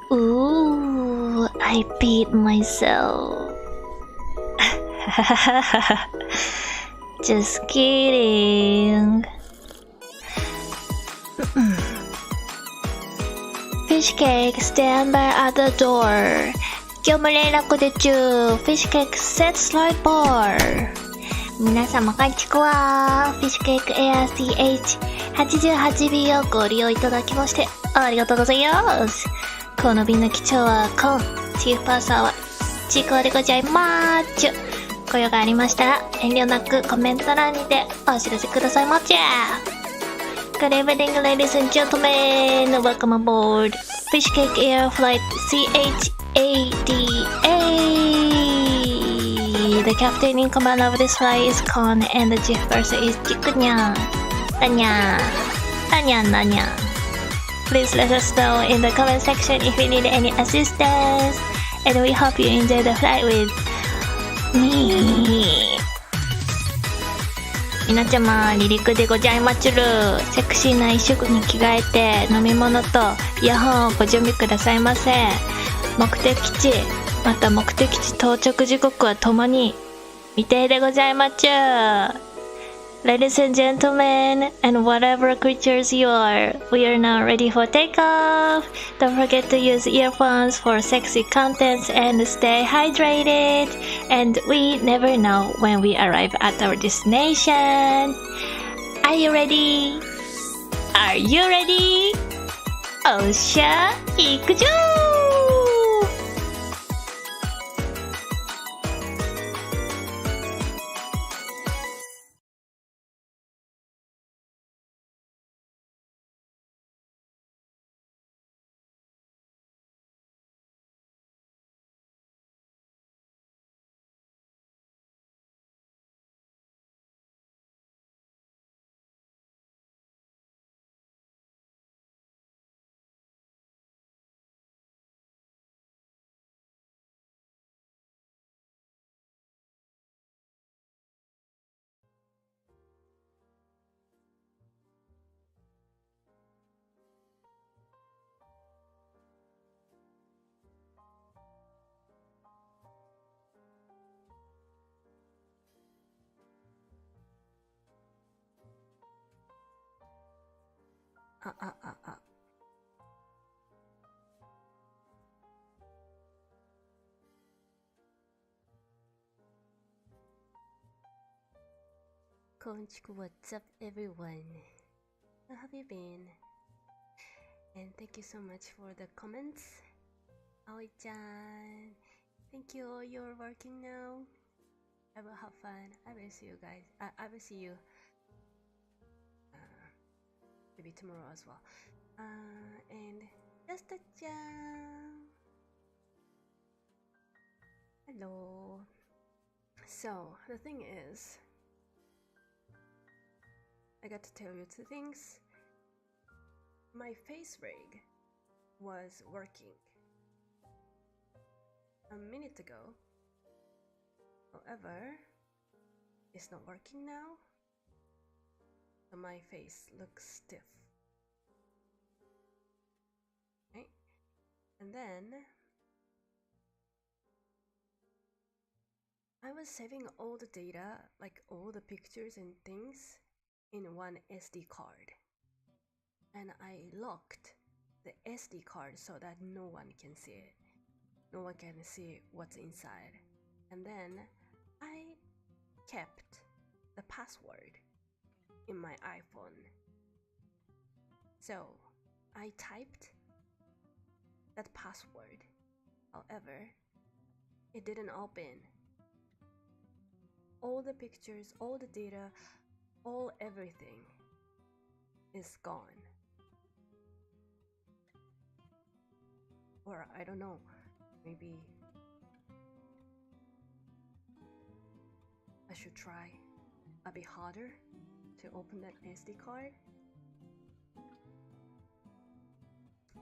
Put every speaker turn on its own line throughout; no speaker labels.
Ooh, I beat myself. Just kidding. Fish cake, stand by at the door. 今日も連絡で中 Fish cake set slide bar. 皆様こんちくわ。Fish cake Air CH88B をご利用いただきましてありがとうございます。この便の機長はコン、チーフパーサーはちくわでございます。ご用がありましたら遠慮なくコメント欄にてお知らせくださいませ。Good evening, ladies and gentlemen. Welcome aboard Fish Cake Air Flight CH80A. The captain in command of this flight is Con, and the chief purser is Chikunya. Tanya. Please let us know in the comment section if you need any assistance. And we hope you enjoy the flight with me. 皆様、離陸でございまする。セクシーな衣食に着替えて飲み物とイヤホンをご準備くださいませ。目的地、また目的地到着時刻はともに未定でございます。Ladies and gentlemen, and whatever creatures you are, we are now ready for takeoff. Don't forget to use earphones for sexy contents and stay hydrated. And we never know when we arrive at our destination. Are you ready? Are you ready? おっしゃ、行くぞKonnichiwa, what's up everyone? How have you been? And thank you so much for the comments. Aoi-chan, thank you, you're working now. I will have fun. I will see you guys. I will see you maybe tomorrow as well. And Yasta-chan. Hello. So, the thing is, I got to tell you two things. My face rig was working a minute ago. However, it's not working now. So my face looks stiff. Okay? And then I was saving all the data, like all the pictures and things, in one SD card. And I locked the SD card so that no one can see it. No one can see what's inside. And then I kept the password in my iPhone. So I typed that password. However, it didn't open. All the pictures, all the data, everything is gone. Or I don't know, maybe I should try a bit harder to open that SD card.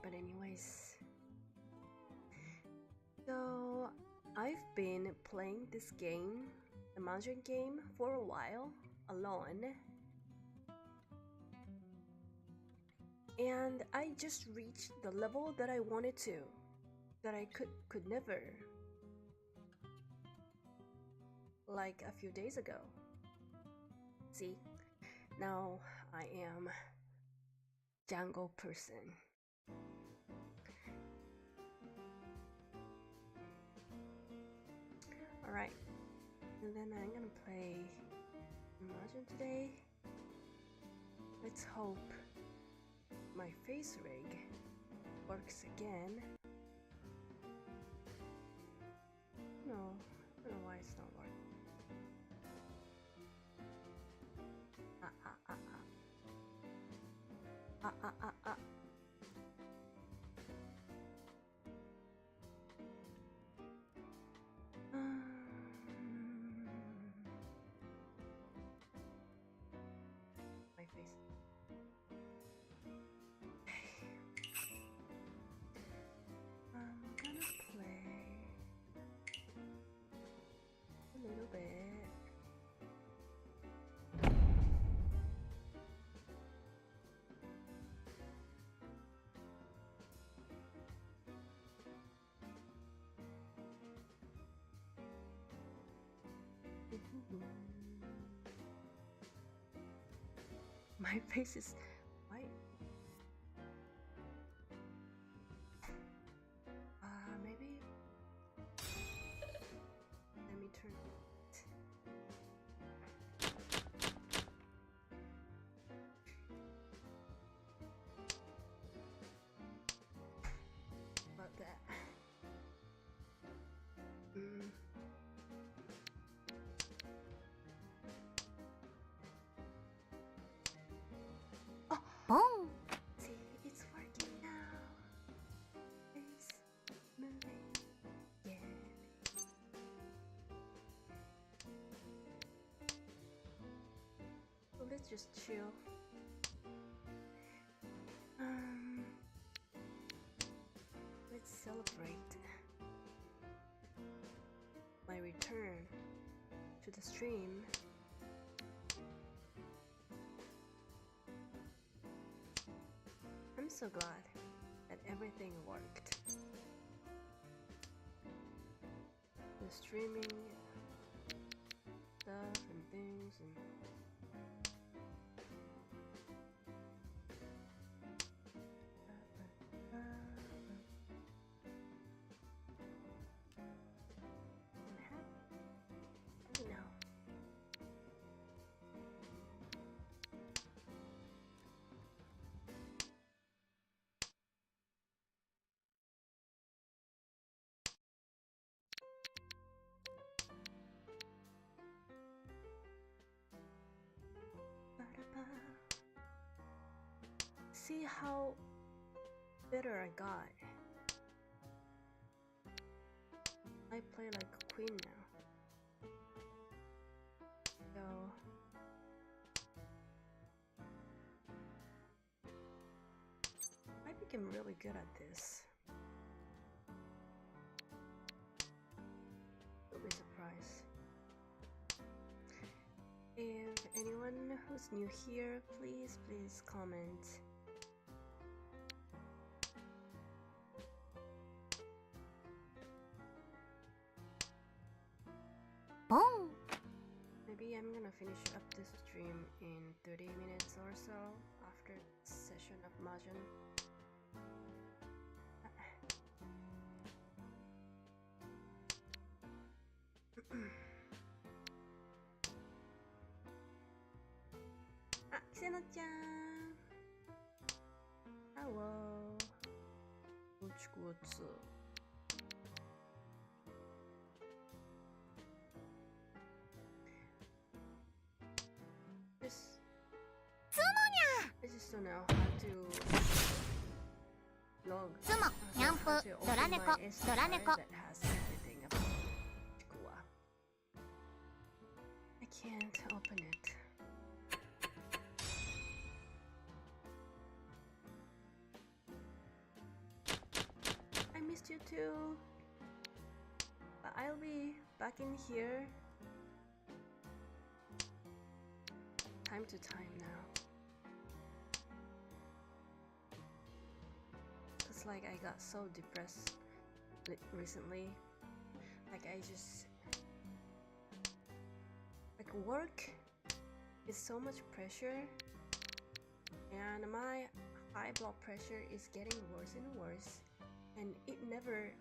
But anyways, so I've been playing this game, the Mahjong game, for a while alone, and I just reached the level that I wanted to.
that I could never. Like a few days ago. See, now I am jungle person. Alright, and then I'm gonna play Mahjong today. Let's hope my face rig works again. No, I don't know why it's not working. My face. I'm gonna play a little bit. My face is white. Maybe. Let me turn it. About that.
Boom!
See, it's working now. It's moving again. So let's just chill. Let's celebrate my return to the stream. I'm so glad that everything worked. The streaming stuff and things and see how better I got. I play like a queen now. So I became really good at this. You'll be surprised. If anyone who's new here, please comment.
Boom!
Maybe I'm gonna finish up this stream in 30 minutes or so after this session of Mahjong. Kiseno-chan! Hello! What's I just don't know how to log.
Sumo, Nyampu, Doraneko, Doraneko.
That has everything about Chikuwa. I can't open it. I missed you too. But I'll be back in here time to time now. It's like I got so depressed recently. Like I just like work is so much pressure, and my high blood pressure is getting worse and worse, and it never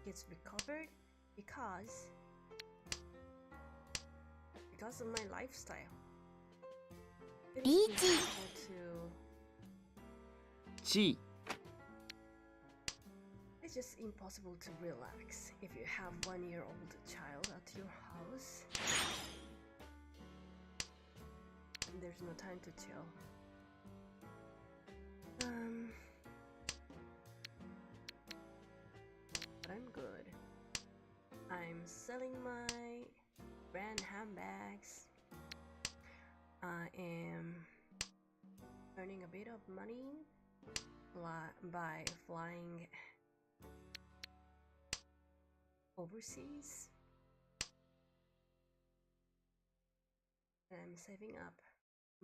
gets recovered because of my lifestyle. It is impossible
G.
It's just impossible to relax if you have 1-year-old child at your house. And there's no time to chill. But I'm good. I'm selling my brand handbags. I am earning a bit of money by flying overseas. I'm saving up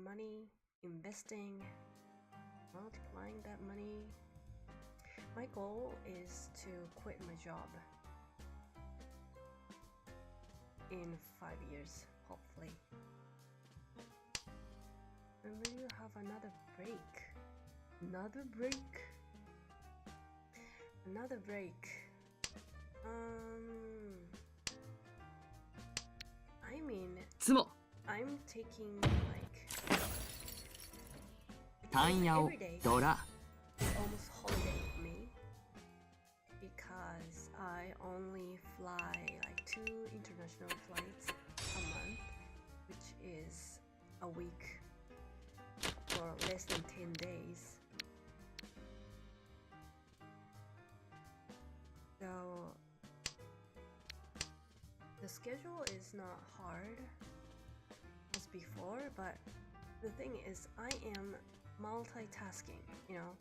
money, investing, multiplying that money. My goal is to quit my job in 5 years, hopefully. And then you have another break. Another break. I mean,
つも
I'm taking like
単ヤを
every day
ドラ
is almost holiday for me because I only fly like 2 international flights a month, which is a week or less than 10 days. So the schedule is not hard as before, but the thing is I am multitasking, you know,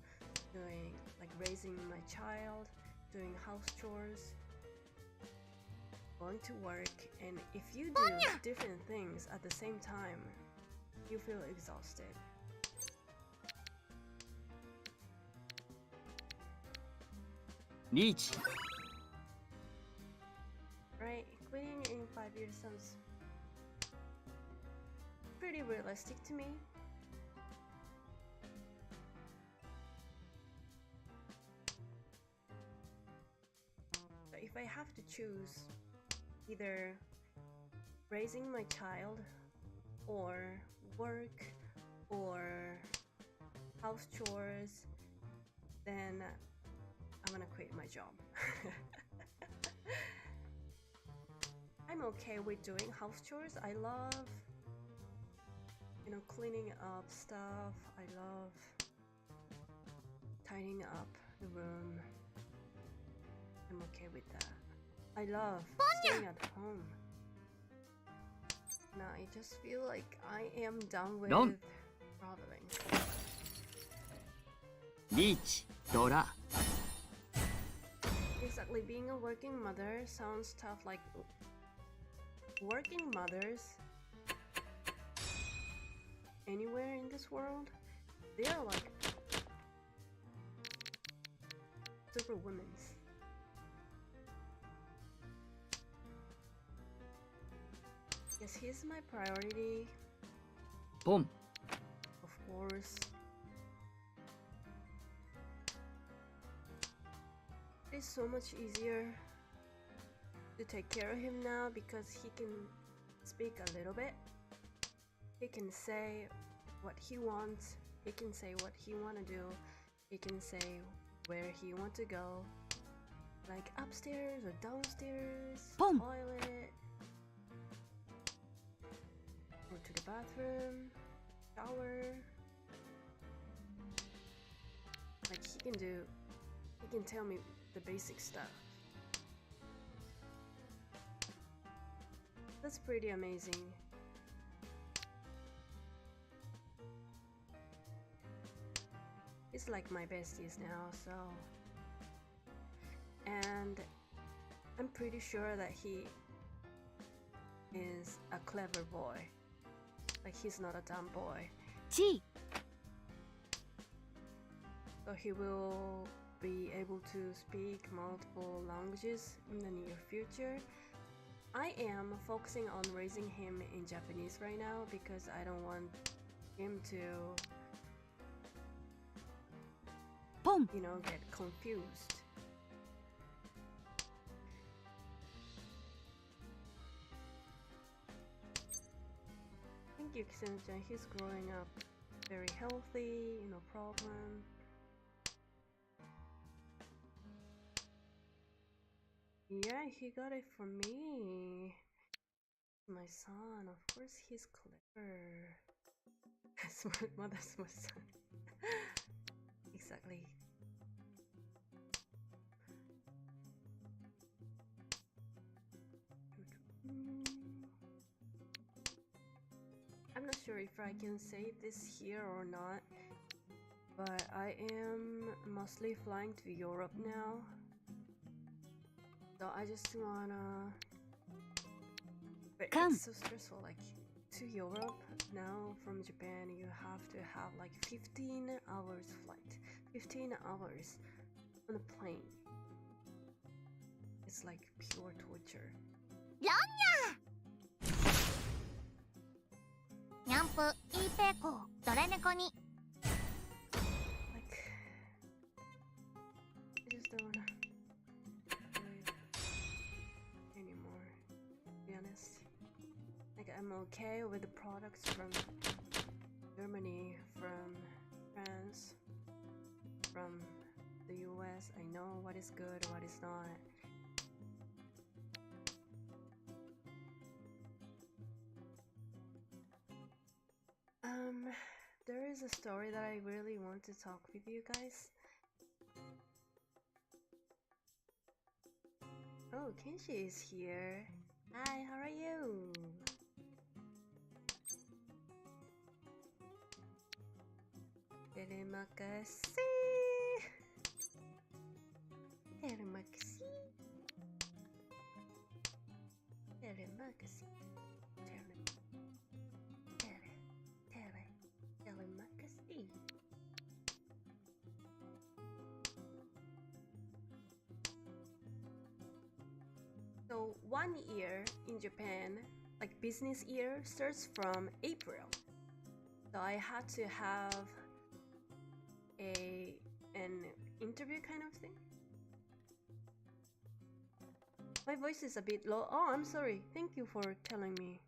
doing like raising my child, doing house chores, going to work, and if you do different things at the same time, you feel exhausted.
Reach.
Right? Quitting in 5 years sounds pretty realistic to me. But if I have to choose either raising my child or work or house chores, then I'm gonna quit my job. I'm okay with doing house chores. I love, you know, cleaning up stuff. I love tidying up the room. I'm okay with that. I love staying at home. Now I just feel like I am done with
Done.
traveling.
リーチドラ
Exactly, being a working mother sounds tough. Like working mothers anywhere in this world, they are like super women. Yes, he's my priority,
ポン
of course. It's so much easier to take care of him now because he can speak a little bit. He can say what he wants. He can say what he want to do. He can say where he want to go, like upstairs or downstairs,
Boom.
toilet, go to the bathroom, shower. Like he can tell me the basic stuff. That's pretty amazing. He's like my besties now, so. And I'm pretty sure that he is a clever boy. Like he's not a dumb boy.
G.
So he will be able to speak multiple languages in the near future. I am focusing on raising him in Japanese right now because I don't want him to, you know, get confused. Thank you, Kiseno-chan. He's growing up very healthy, no problem. Yeah, he got it for me. My son, of course he's clever. Smart mother, smart son. Exactly. I'm not sure if I can say this here or not, but I am mostly flying to Europe now. So I just wanna. But it's so stressful. Like to Europe now from Japan, you have to have like 15 hours flight, 15 hours on a plane. It's like pure torture.
ニャンプイーペーコドレネコに
Like I just don't wanna live anymore, to be honest. Like I'm okay with the products from Germany, from France, from the US. I know what is good, what is not. There is a story that I really want to talk with you guys. Oh, Kenshi is here. Hi, how are you? Teremakasi. Teremakasi. Teremakasi. Teremakasi. So 1 year in Japan, like business year, starts from April. So I had to have an interview kind of thing. My voice is a bit low. Oh, I'm sorry. Thank you for telling me.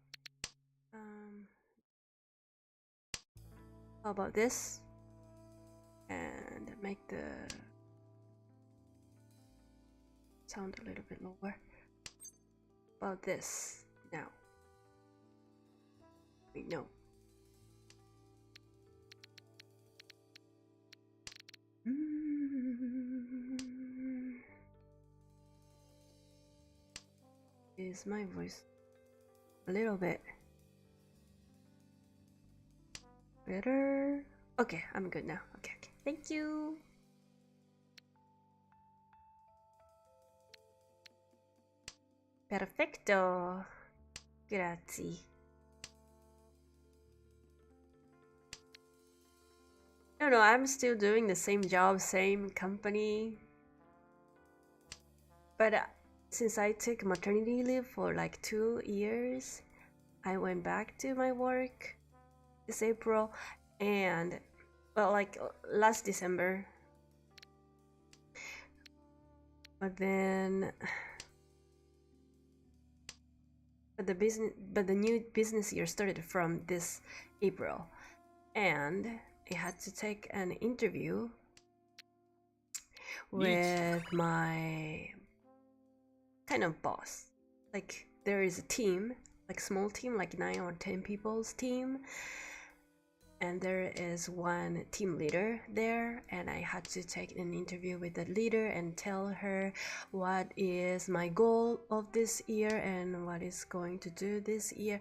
How about this? And make the sound a little bit lower. About this now. Wait, no. Is my voice a little bit better? Okay, I'm good now. Okay, thank you. Perfecto. Grazie. No, I'm still doing the same job, same company. But since I took maternity leave for like 2 years, I went back to my work this April and, well, like last December. But then, the new business year started from this April, and I had to take an interview with my kind of boss. Like there is a team, like small team, like 9 or 10 people's team, and there is one team leader there, and I had to take an interview with the leader and tell her what is my goal of this year and what is going to do this year.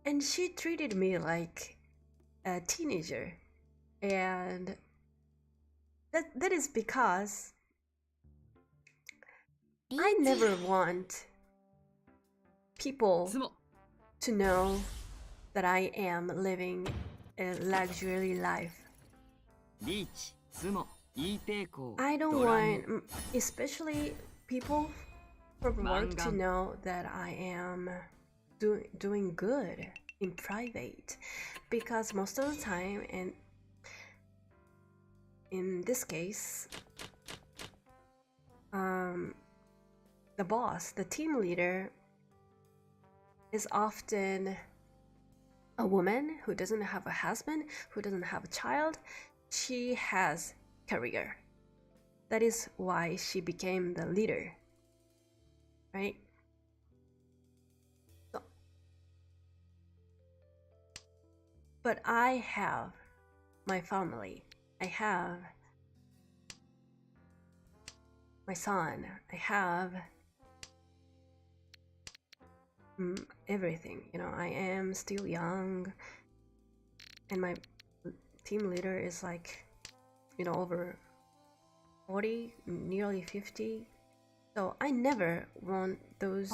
And she treated me like a teenager, and that is because I never want people to know that I am living a luxury life.
リーチ、スモ、いい抵抗
I don't
ドラム
want, especially people from work to
Mangan.
know that I am doing good in private, because most of the time, and in this case, the boss, the team leader, is often a woman who doesn't have a husband, who doesn't have a child. She has career. That is why she became the leader, right? So, but I have my family. I have my son. I have everything. You know, I am still young, and my team leader is like, you know, over 40, nearly 50. So I never want those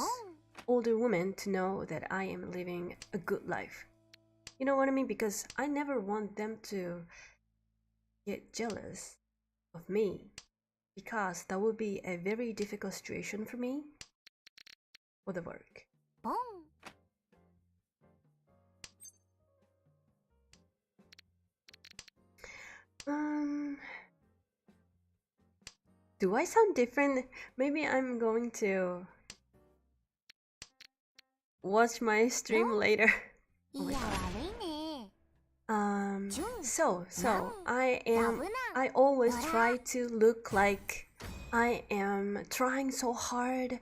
older women to know that I am living a good life. You know what I mean? Because I never want them to get jealous of me, because that would be a very difficult situation for me for the work.
ポン
Do I sound different? Maybe I'm going to watch my stream later.
いや悪いね
So I always try to look like I am trying so hard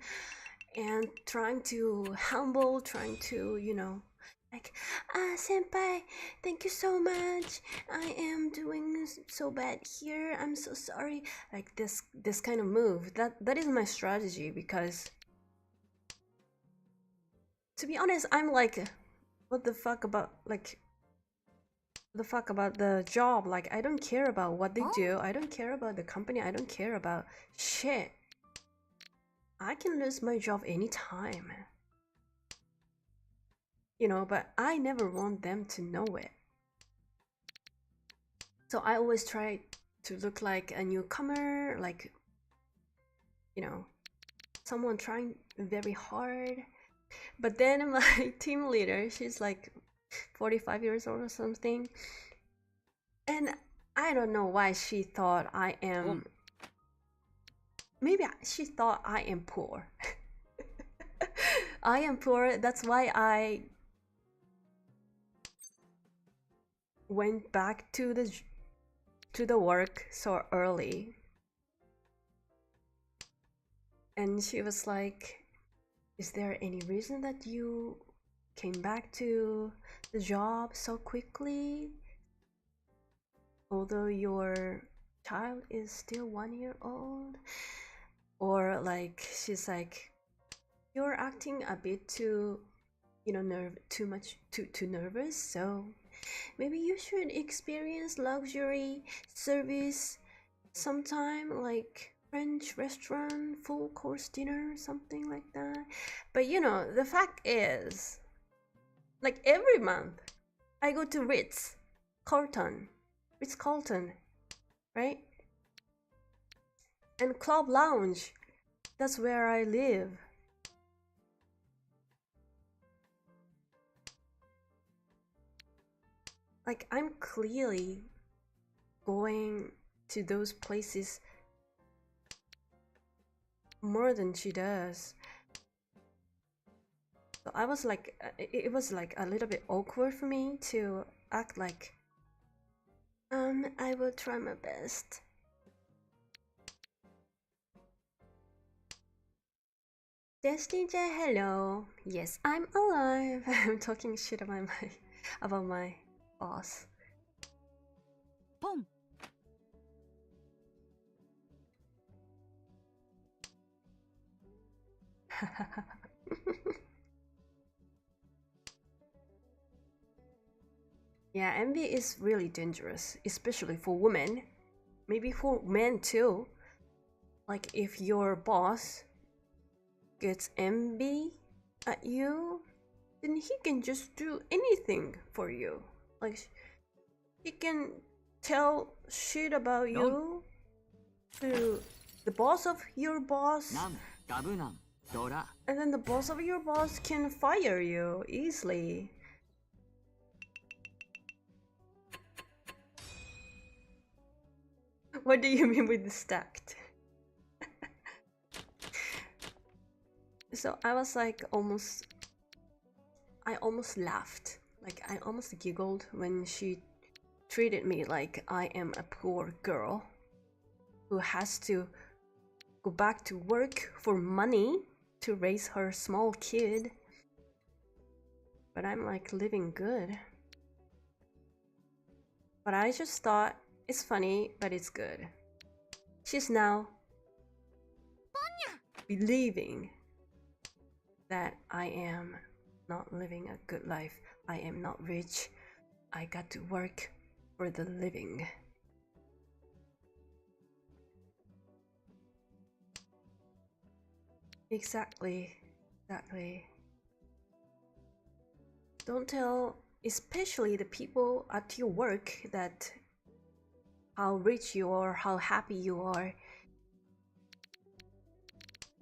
and trying to humble, trying to, you know, like, senpai, thank you so much. I am doing so bad here. I'm so sorry. Like this kind of move. That is my strategy, because to be honest, I'm like, what the fuck about the job? Like, I don't care about what they do. I don't care about the company. I don't care about shit. I can lose my job anytime. You know, but I never want them to know it. So I always try to look like a newcomer, like, you know, someone trying very hard. But then my team leader, she's like 45 years old or something. And I don't know why she thought I am... Maybe she thought I am poor. I am poor, that's why I went back to the work so early. And she was like, is there any reason that you came back to the job so quickly, although your child is still 1 year old? Or like, she's like, you're acting a bit too, you know, too nervous, so maybe you should experience luxury service sometime, like French restaurant, full course dinner, something like that. But you know, the fact is, like, every month I go to Ritz-Carlton, right? And Club Lounge, that's where I live. Like, I'm clearly going to those places more than she does. So I was like, it was like a little bit awkward for me to act like, I will try my best. Destiny J, hello. Yes, I'm alive. I'm talking shit about my boss.
ポン
Yeah, envy is really dangerous, especially for women. Maybe for men too. Like, if your boss gets envy at you, then he can just do anything for you. Like, he can tell shit about you to the boss of your boss,
ナムガブナンドラ
and then the boss of your boss can fire you easily. What do you mean with stacked? So I was like I almost laughed. Like I almost giggled when she treated me like I am a poor girl who has to go back to work for money to raise her small kid. But I'm like living good. But I just thought it's funny, but it's good. She's now believing that I am not living a good life. I am not rich. I got to work for the living. Exactly. Don't tell, especially the people at your work, that how rich you are, how happy you are.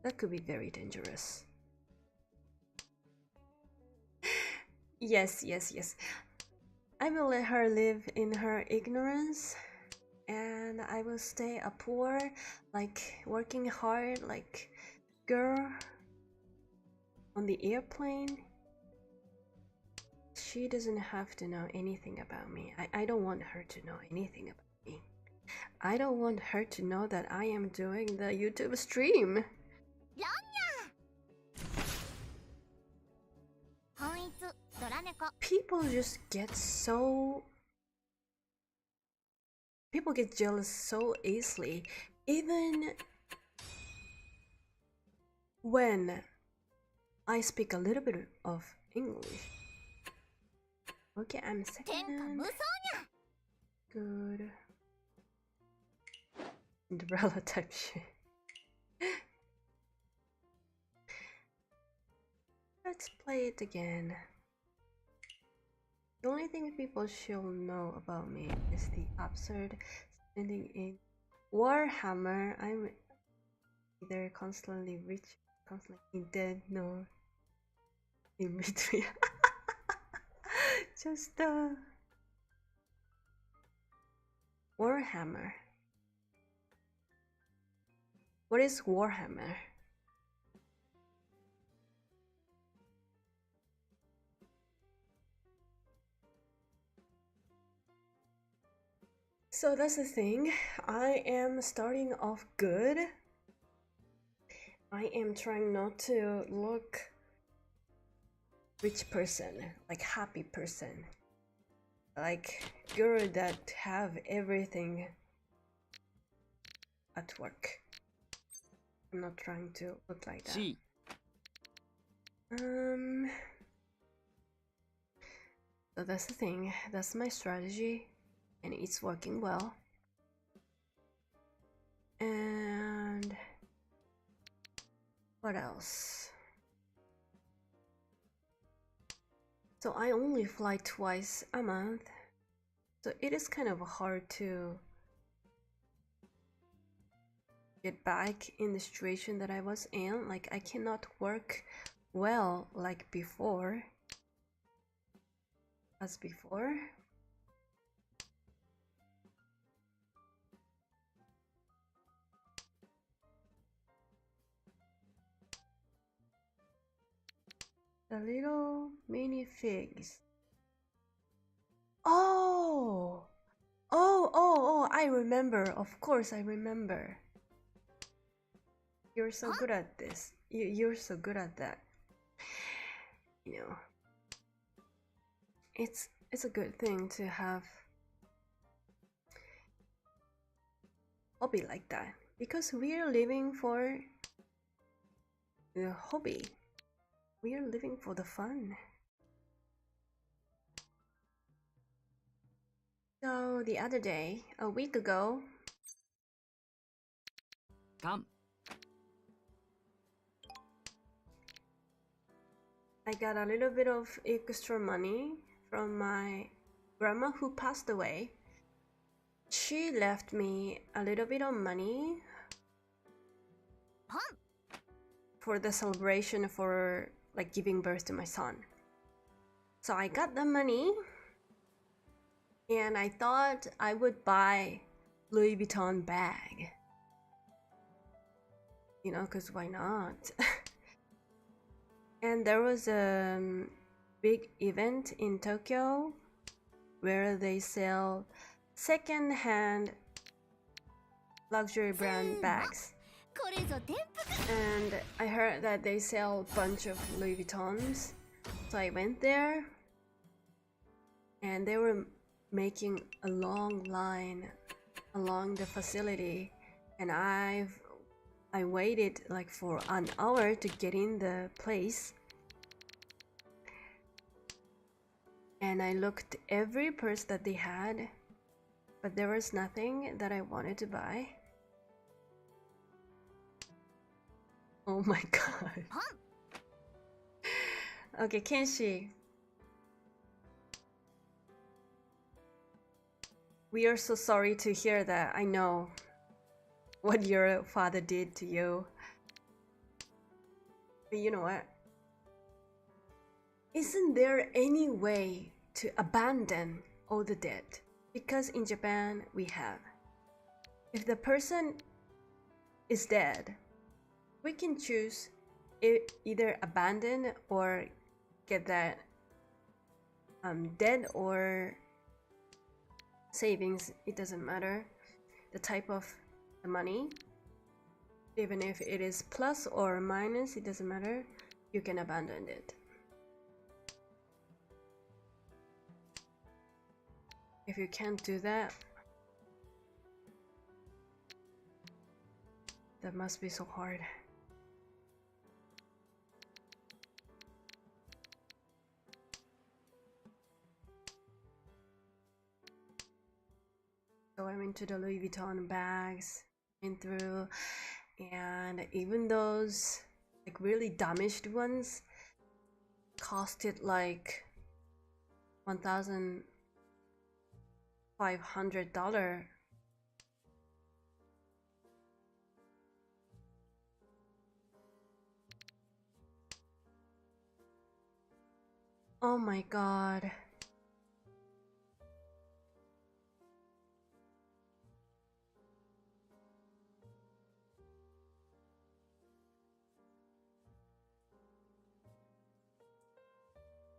That could be very dangerous. Yes. I will let her live in her ignorance, and I will stay a poor, like working hard, like girl on the airplane. She doesn't have to know anything about me. I don't want her to know anything about me. I don't want her to know that I am doing the YouTube stream. People just get so... People get jealous so easily. Even when I speak a little bit of English. Okay, I'm second. Good. Cinderella type shit. Let's play it again. The only thing people should know about me is the absurd spending in Warhammer. I'm either constantly rich, constantly dead, no in between. Just Warhammer. What is Warhammer? So that's the thing. I am starting off good. I am trying not to look rich person, like happy person, like girl that have everything at work. I'm not trying to look like that.
C
So that's the thing. That's my strategy, and it's working well. And what else? So I only fly twice a month, so it is kind of hard to get back in the situation that I was in. Like I cannot work well like before, as before. The little mini figs. Oh, I remember. Of course, I remember. You're so good at this. You're so good at that. You know, it's a good thing to have hobby like that, because we are living for the hobby. We are living for the fun. So the other day, a week ago,
Come.
I got a little bit of extra money from my grandma who passed away. she left me a little bit of money for the celebration for like giving birth to my son. So I got the money and I thought I would buy Louis Vuitton bag. You know, because why not? And there was a big event in Tokyo where they sell second-hand luxury brand bags. And I heard that they sell a bunch of Louis Vuittons. So I went there and they were making a long line along the facility, and I waited like for an hour to get in the place. And I looked every purse that they had, but there was nothing that I wanted to buy. Oh my god. Okay, Kenshi. We are so sorry to hear that. I know what your father did to you. But you know what? Isn't there any way to abandon all the debt? Because in Japan we have. If the person is dead, we can choose either abandon or get that dead or savings. It doesn't matter the type of the money, even if it is plus or minus, it doesn't matter. You can abandon it. If you can't do that, that must be so hard. So I'm into the Louis Vuitton bags, went through, and even those like really damaged ones costed like $1,500. Oh my god.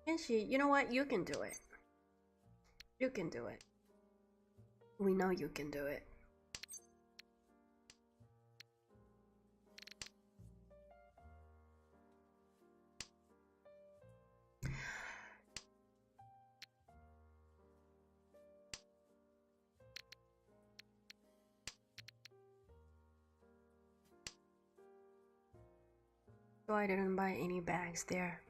Kenshi, you know what? You can do it. You can do it. We know you can do it. So I didn't buy any bags there.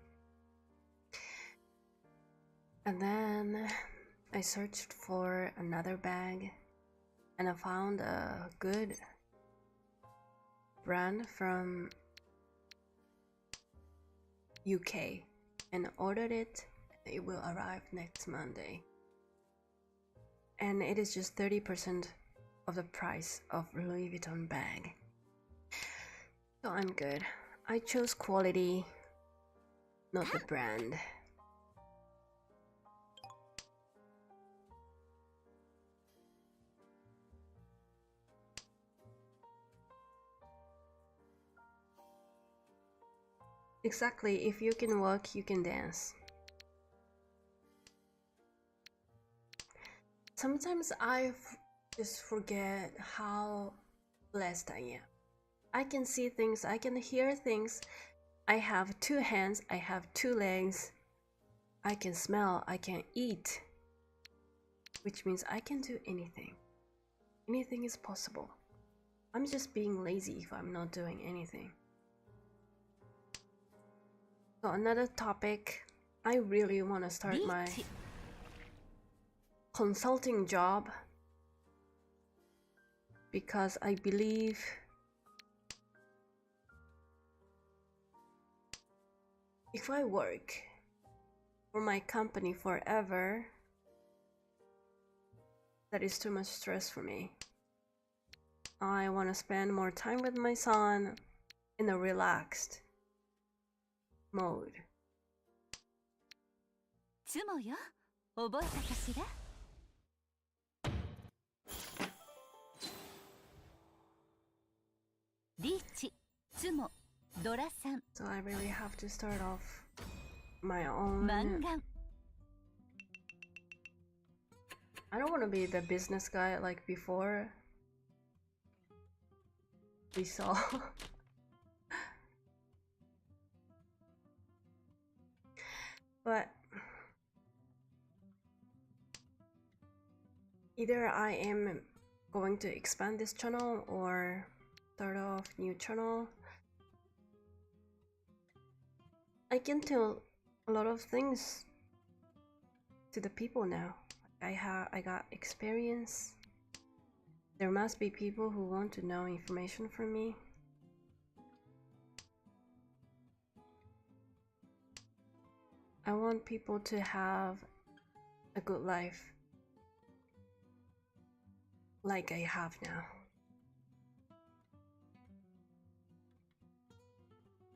And then I searched for another bag and I found a good brand from UK and ordered it. It will arrive next Monday. And it is just 30% of the price of Louis Vuitton bag. So I'm good. I chose quality, not the brand. Exactly, if you can walk, you can dance. Sometimes I just forget how blessed I am. I can see things, I can hear things. I have 2 hands, I have 2 legs. I can smell, I can eat. Which means I can do anything. Anything is possible. I'm just being lazy if I'm not doing anything. So another topic, I really want to start my consulting job because I believe if I work for my company forever, that is too much stress for me. I want to spend more time with my son in a relaxed mode.
つもよ、覚えたかしら？リーチ、つも、ドラさん、
So I really have to start off my own.
マンガン、
I don't want to be the business guy like before. We saw. But either I am going to expand this channel or start off new channel. I can tell a lot of things to the people now. I got experience. There must be people who want to know information from me. I want people to have a good life like I have now.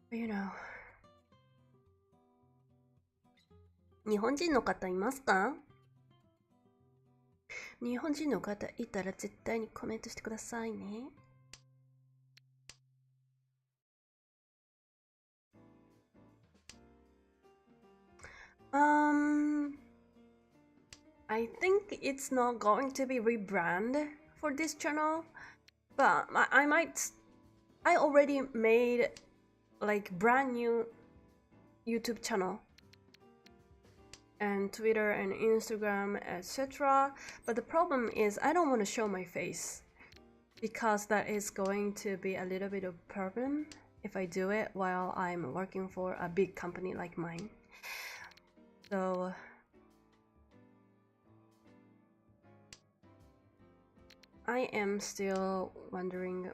But you know, 日本人の方いますか？日本人の方いたら絶対にコメントしてくださいね。I think it's not going to be rebrand for this channel, but I already made like brand new YouTube channel and Twitter and Instagram, etc. But the problem is I don't want to show my face because that is going to be a little bit of problem if I do it while I'm working for a big company like mine. So I am still wondering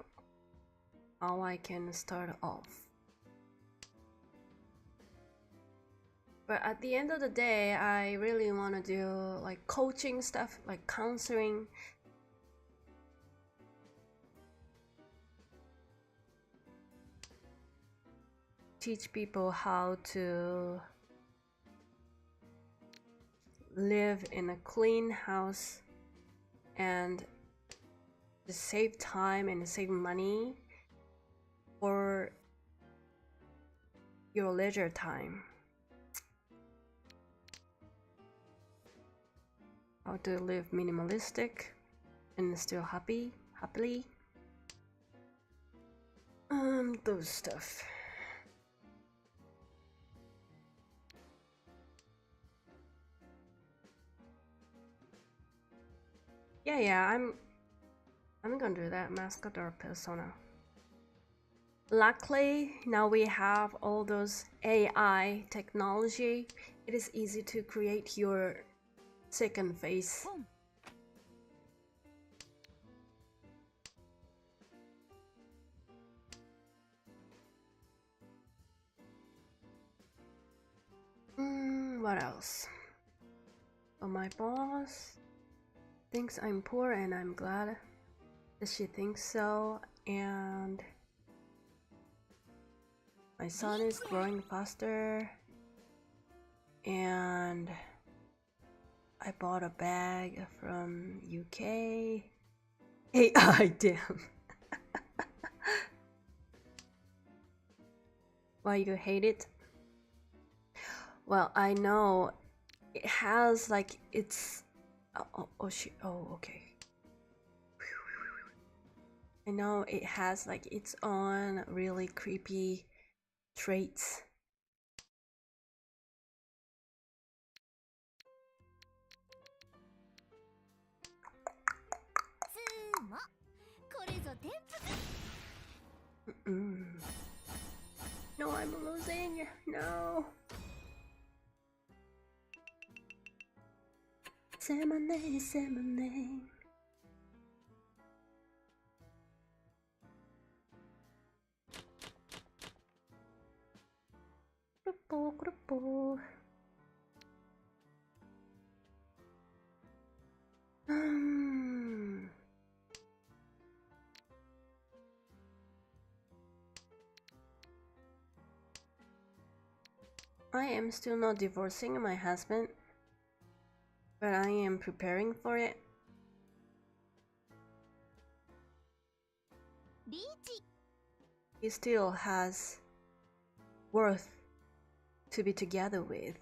how I can start off. But at the end of the day, I really want to do like coaching stuff, like counseling. Teach people how to live in a clean house and just save time and save money for your leisure time. How to live minimalistic and still happily. Those stuff. Yeah, I'm gonna do that, mascot or persona. Luckily, now we have all those AI technology. It is easy to create your second face. What else? Oh, my boss thinks I'm poor and I'm glad that she thinks so, and my son is growing faster, and I bought a bag from UK. AI, damn. Why you hate it? Well, I know it has like its okay. I know it has like its own really creepy traits. No, I'm losing. No. Salmon. I am still not divorcing my husband, but I am preparing for it.
リーチ
He still has worth to be together with.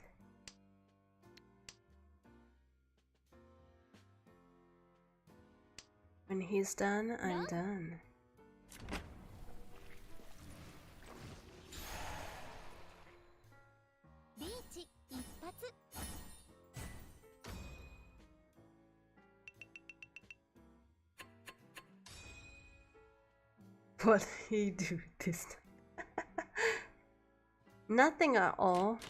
When he's done, I'm done.
リーチ一発
What did he do this time? Nothing at all.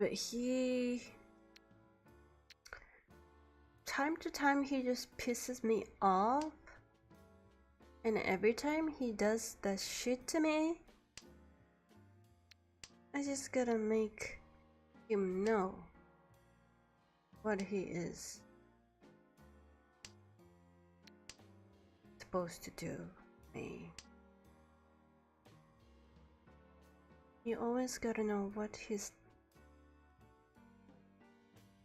But time to time he just pisses me off. And every time he does that shit to me, I just gotta make him know what he is supposed to do me. You always gotta know what his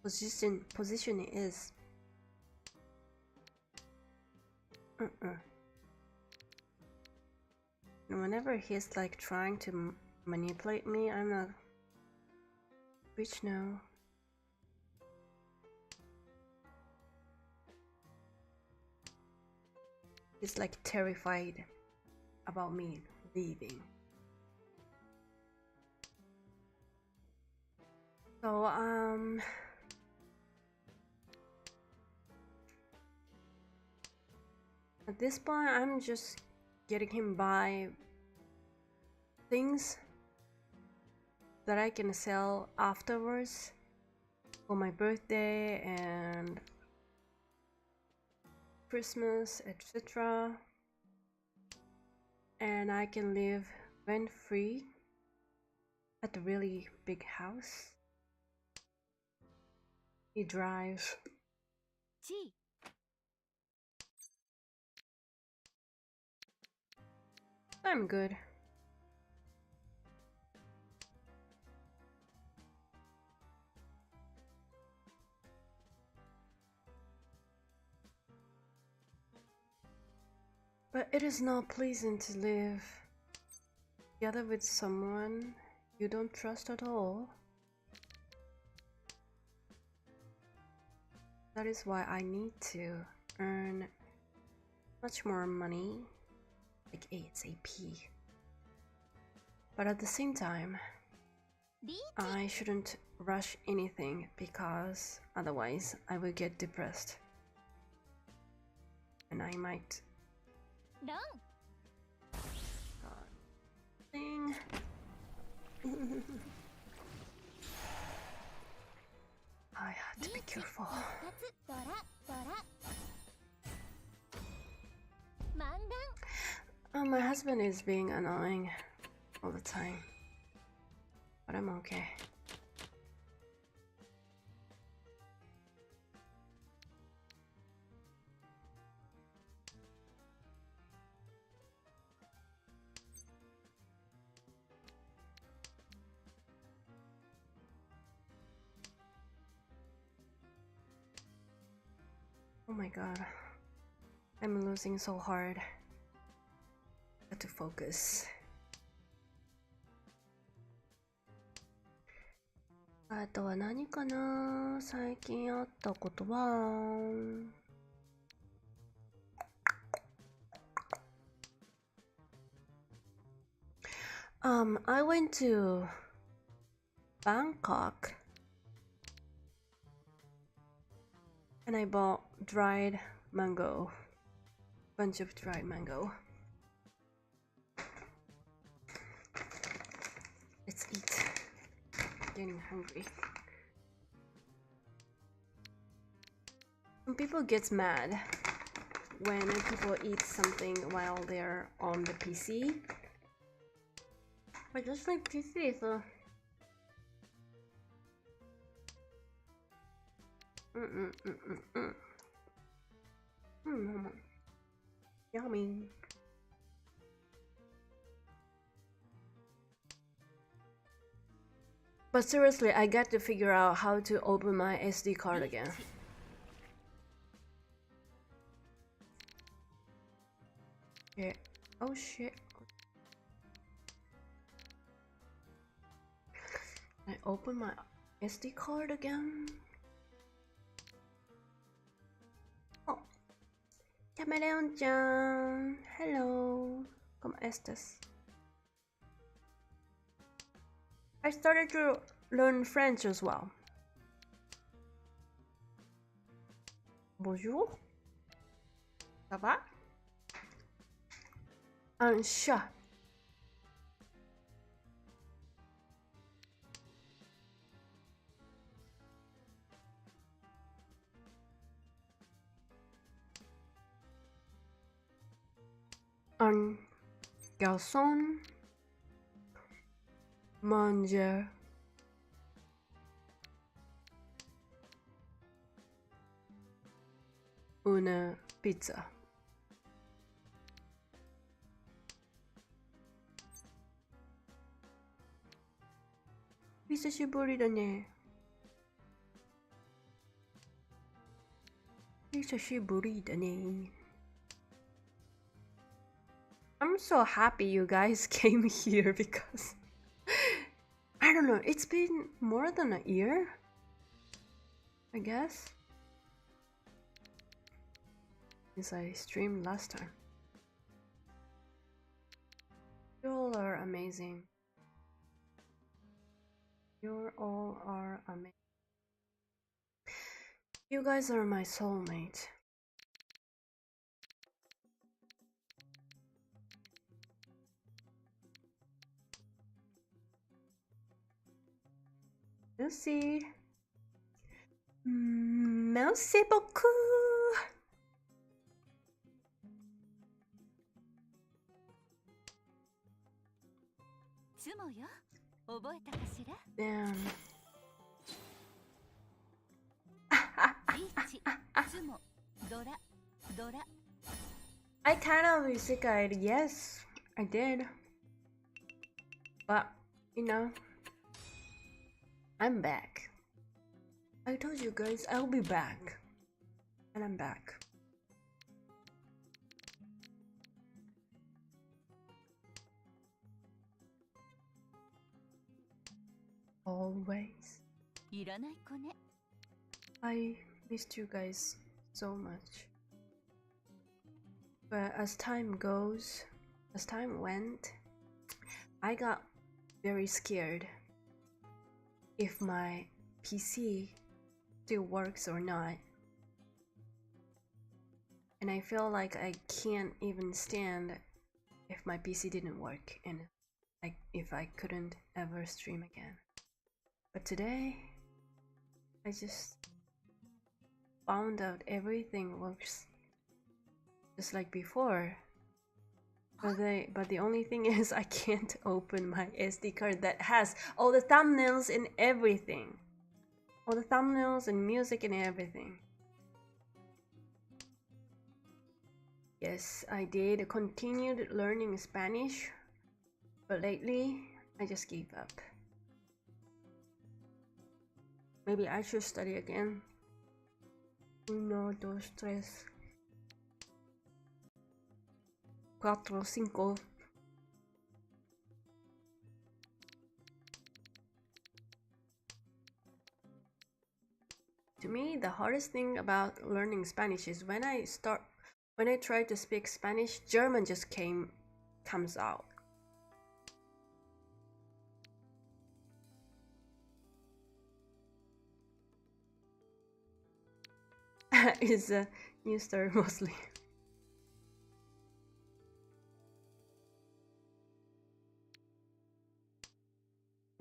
position is. And whenever he's like trying to manipulate me, I'm like, bitch, no. He's like terrified about me leaving. So at this point I'm just getting him by things that I can sell afterwards for my birthday and Christmas, etc. And I can live rent-free at a really big house. He drives.
チ
I'm good. But it is not pleasant to live together with someone you don't trust at all. That is why I need to earn much more money, like ASAP. But at the same time,
リーチ
I shouldn't rush anything because otherwise I will get depressed. And I might
ロン
thing. I have to be careful.
一発ドラドラ漫談
My husband is being annoying all the time. But I'm okay. Oh my god. I'm losing so hard. Got to focus. あとは何かな、最近あったことは。I went to Bangkok and I bought dried mango, bunch of dried mango. Let's eat. Getting hungry. Some people get mad when people eat something while they're on the PC. But just like PC, so yummy. But seriously, I got to figure out how to open my SD card again. Yeah. Oh shit. I open my SD card again. Oh. Chameleon-chan. Hello. ¿Cómo estás? I started to learn French as well. Bonjour. Ça va? Un chat. Un garçon mange una pizza. Hisashiburi da ne. Hisashiburi da ne. I'm so happy you guys came here because I don't know, it's been more than a year, I guess, since I streamed last time. You all are amazing. You all are amazing. You guys are my soulmate. Merci. Merci beaucoup. Damn. I kind of isekai, yes, I did. But, you know, I'm back. I told you guys I'll be back. And I'm back. Always. I missed you guys so much. But as time went, I got very scared if my PC still works or not. And I feel like I can't even stand if my PC didn't work and if I couldn't ever stream again. But today, I just found out everything works just like before. But the only thing is I can't open my SD card that has all the thumbnails and everything. All the thumbnails and music and everything. Yes, I did continued learning Spanish, but lately I just gave up. Maybe I should study again. 1, 2, 3, 4, 5. To me, the hardest thing about learning Spanish is when I try to speak Spanish, German just comes out. It's a new story mostly.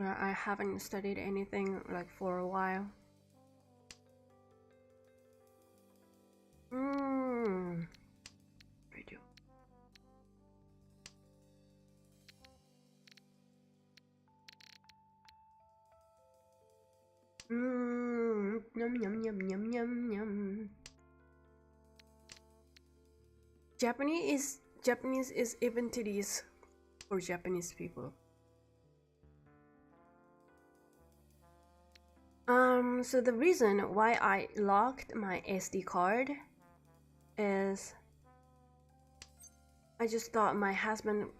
I haven't studied anything like for a while. Radio. Yum yum yum yum yum yum. Japanese is even tedious for Japanese people. So the reason why I locked my SD card is I just thought my husband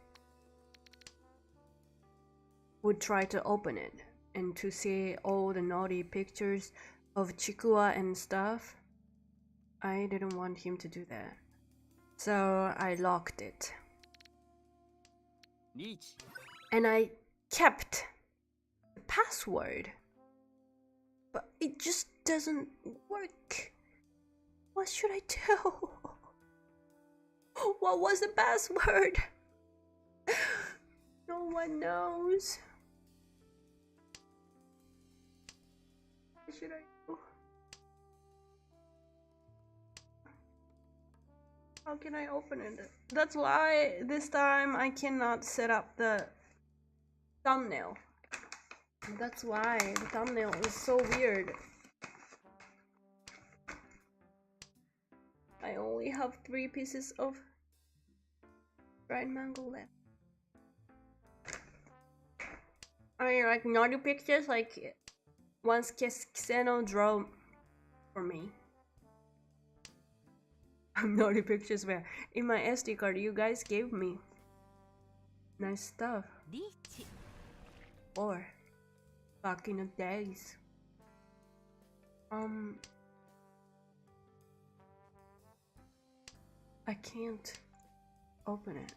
would try to open it and to see all the naughty pictures of Chikuwa and stuff. I didn't want him to do that, so I locked it.
リーチ
And I kept the password, but it just doesn't work. What should I do? What was the password? No one knows. What should I do? How can I open it? That's why this time I cannot set up the thumbnail. That's why the thumbnail is so weird. I only have 3 pieces of dried mango left. I like naughty pictures like once Xeno drew for me. Naughty pictures where in my SD card you guys gave me nice stuff.
リーチ
Or back in the days. I can't open it.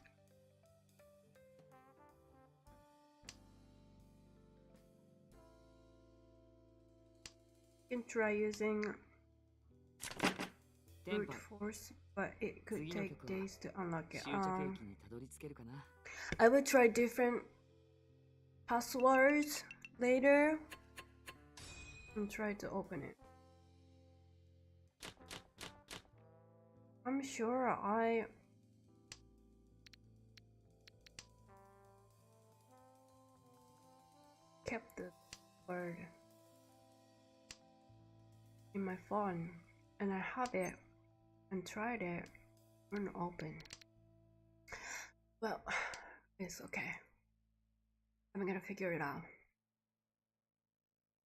You can try using
テン
brute
パ
force, but it could
次の
take
曲は
days to unlock it.
終着駅にたどり着けるかな
I will try different passwords later and try to open it. I'm sure I kept the word in my phone and I have it and tried it and open. Well, it's okay. I'm gonna figure it out.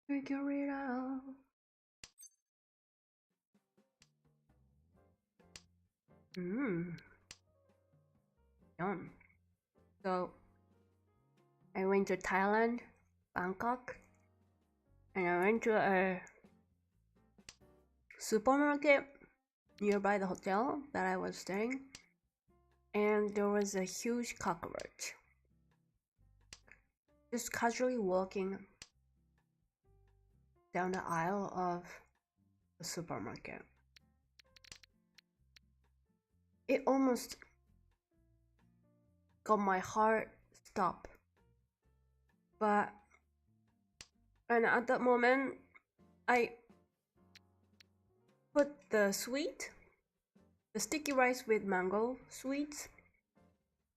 Figure it out. Yum. So I went to Thailand, Bangkok, and I went to a supermarket nearby the hotel that I was staying, and there was a huge cockroach just casually walking down the aisle of the supermarket. It almost got my heart stop, and at that moment I put the sticky rice with mango sweets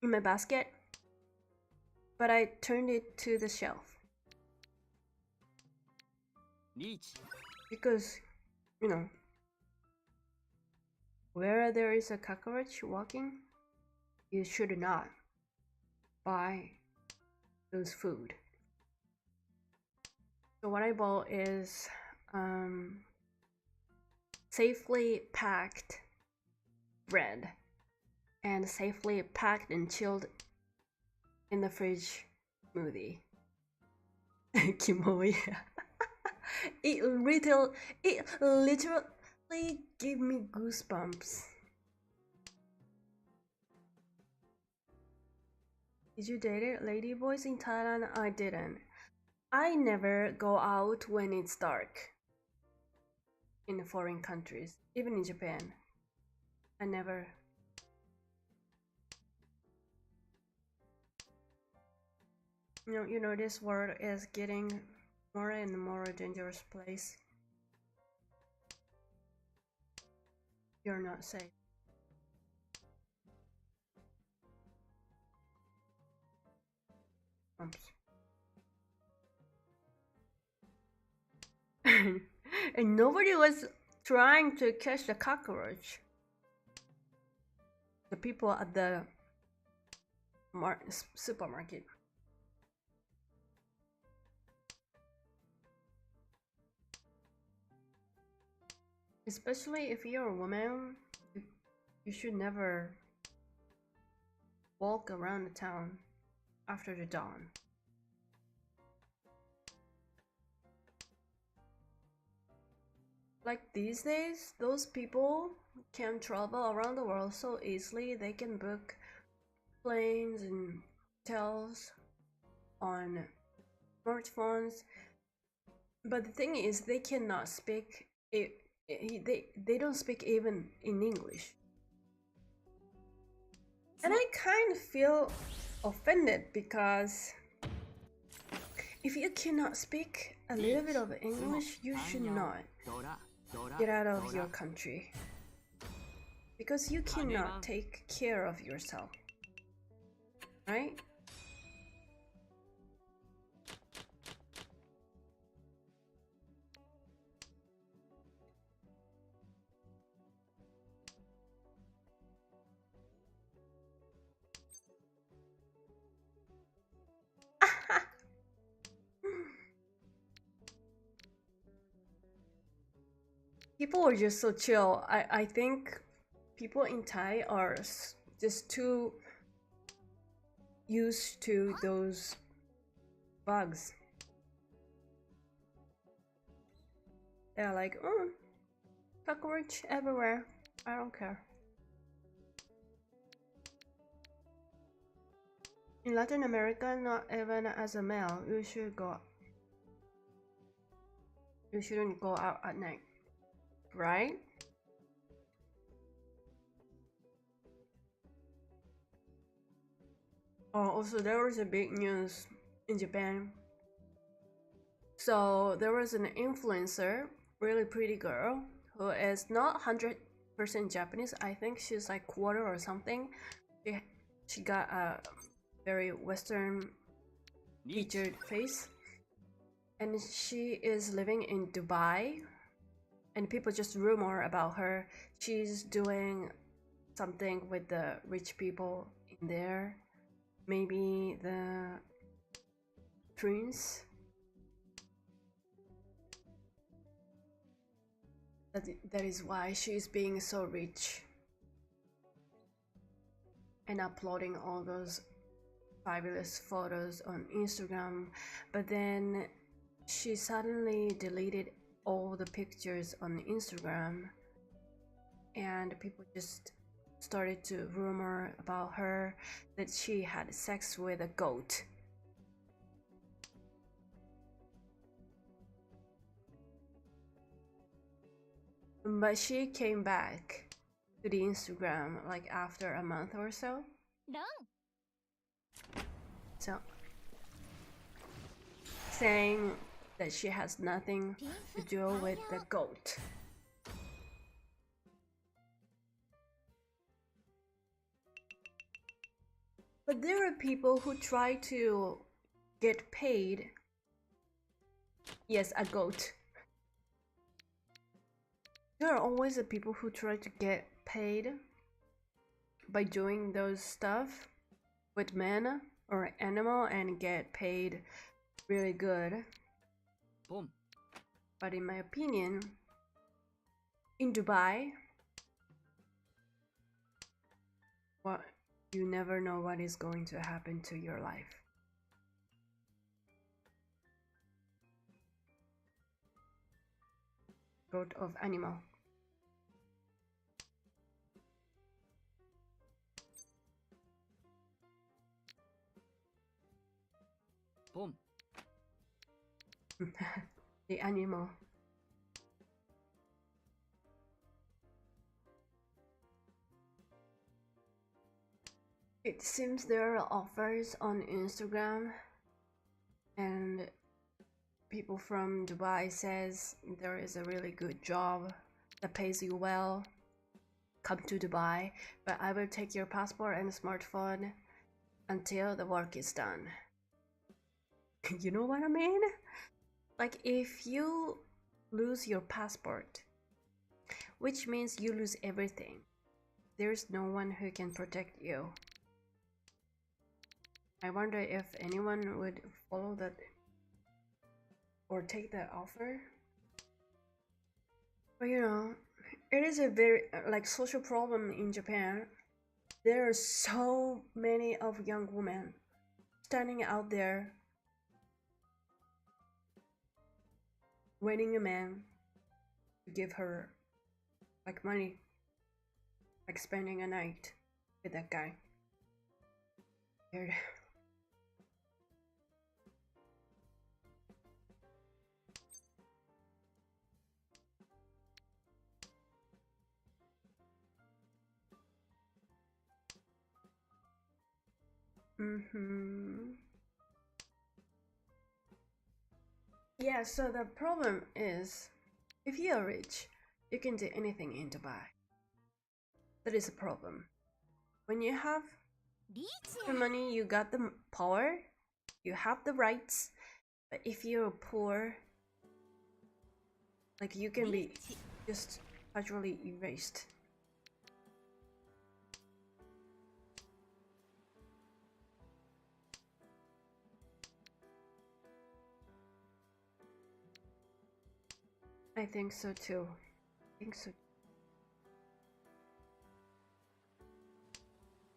in my basket, but I turned it to the shelf
リーチ
because, you know, where there is a cockroach walking, you should not buy those food. So what I bought is safely packed bread and safely packed and chilled in the fridge smoothie. Kimoi. It literally gave me goosebumps. Did you date it, ladyboys in Thailand? I didn't. I never go out when it's dark in foreign countries, even in Japan. I never. You know, this world is getting more and more dangerous place. You're not safe. And nobody was trying to catch the cockroach. The people at the supermarket. Especially if you're a woman, you should never walk around the town after the dawn. Like these days, those people can travel around the world so easily. They can book planes and hotels on smartphones. But the thing is, they cannot speak it. They don't speak even in English. And I kind of feel offended because if you cannot speak a little bit of English, you should not get out of your country. Because you cannot take care of yourself. Right? People are just so chill. I think people in Thai are just too used to those bugs. They're like, oh, cockroach everywhere. I don't care. In Latin America, not even as a male, you shouldn't go out at night. Right? Oh, also there was a big news in Japan. So there was an influencer, really pretty girl, who is not 100% Japanese. I think she's like quarter or something. She got a very Western featured face, and she is living in Dubai. And people just rumor about her. She's doing something with the rich people in there. Maybe the prince. That is why she's being so rich. And uploading all those fabulous photos on Instagram. But then she suddenly deleted all the pictures on Instagram, and people just started to rumor about her that she had sex with a goat. But she came back to the Instagram like after a month or so. So saying that she has nothing to do with the goat. But there are people who try to get paid. Yes, a goat. There are always the people who try to get paid by doing those stuff with men or animal and get paid really good. But in my opinion, in Dubai, you never know what is going to happen to your life. Goat of animal.
Boom.
The animal. It seems there are offers on Instagram, and people from Dubai says there is a really good job that pays you well. Come to Dubai, but I will take your passport and smartphone until the work is done. You know what I mean? Like if you lose your passport, which means you lose everything, there's no one who can protect you. I wonder if anyone would follow that or take that offer. But you know, it is a very like social problem in Japan. There are so many of young women standing out there waiting a man to give her like money, like spending a night with that guy. Weird. Yeah, so the problem is, if you are rich, you can do anything in Dubai. That is a problem. When you have the money, you got the power, you have the rights, but if you're poor, like you can be just casually erased. I think so too. I think so.